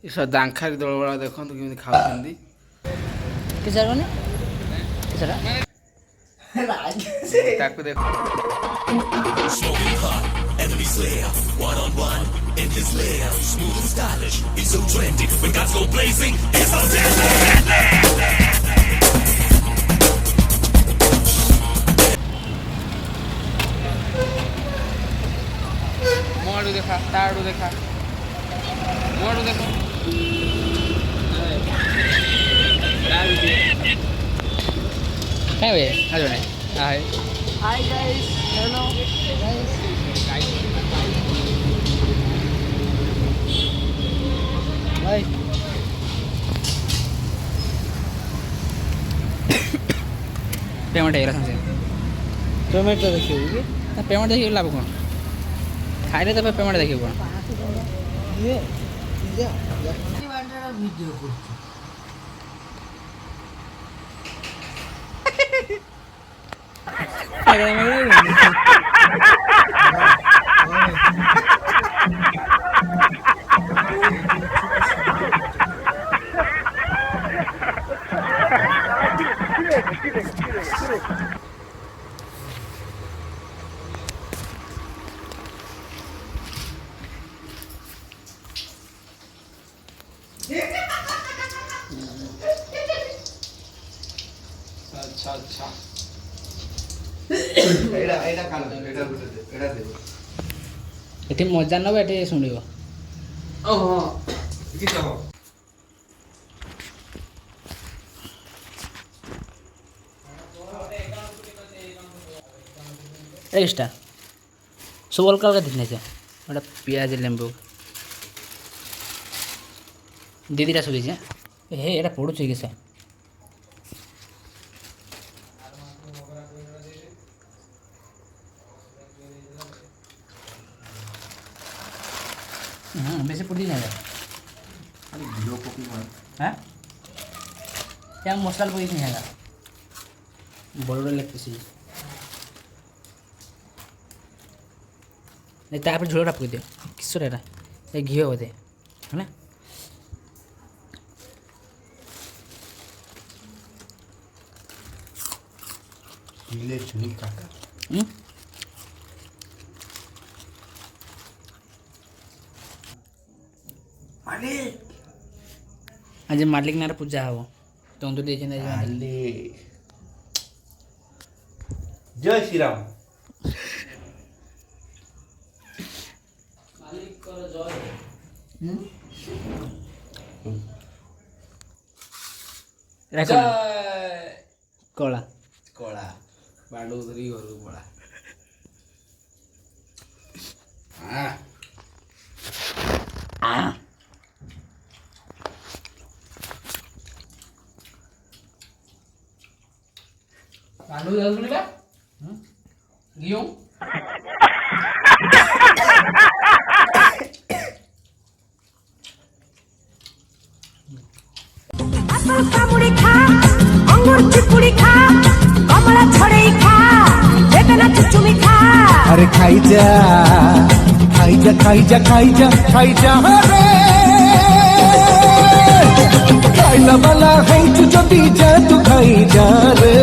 इस दांखारी दल वाला देखो तो केମିତି खाउछंदी किसर कोने किसर ताको देखो Smoking hot, enemy slayer, one on one in his lair, smooth and stylish, he's so trendy. When guns go blazing, he's so deadly. मोड़ू देखा ताड़ू देखा मोड़ू देखो काय वे आजो ने hi hi guys hello hi payment है समझे पेमेंट तो देखियो कि पेमेंट देखिए लाभ कौन खाइले तो पेमेंट देखिए कौन ये या वांडर वीडियो को अच्छा अच्छा एडा एडा कान एडा गुटे दे एडा दे एठी मजा नबे एठी सुनिबो ओहो कि कहो एक्स्ट्रा सुबल काल का दिखने से बड़ा प्याज लेंबू दीदीटा सुली जे हे एटा पडु छै के से हां वैसे पड़ी ना अरे वीडियो कॉपी मार हैं क्या मसाला पड़ी नहीं है बड़ो लगते सी नहीं तापर झोड़ा पक दियो किसो रे ए घी होते है ना नीले चुनी काका आज मालिक नार पूजा हो तंदूर देखे ना मालिक जय श्री राम मालिक कर जय जय कोला कोला बाडू धरी घर कोला हां पांडू जाऊ का गियो আপেল কামুড়ি খা আঙ্গুর চিপুড়ি খা কমলা ছড়াই খা বেদানা চুচুমি খা अरे खाई जा खाई जा खाई जा खाई जा खाई जा रे खाइला वाला है तू जदी जा तू खाई जा रे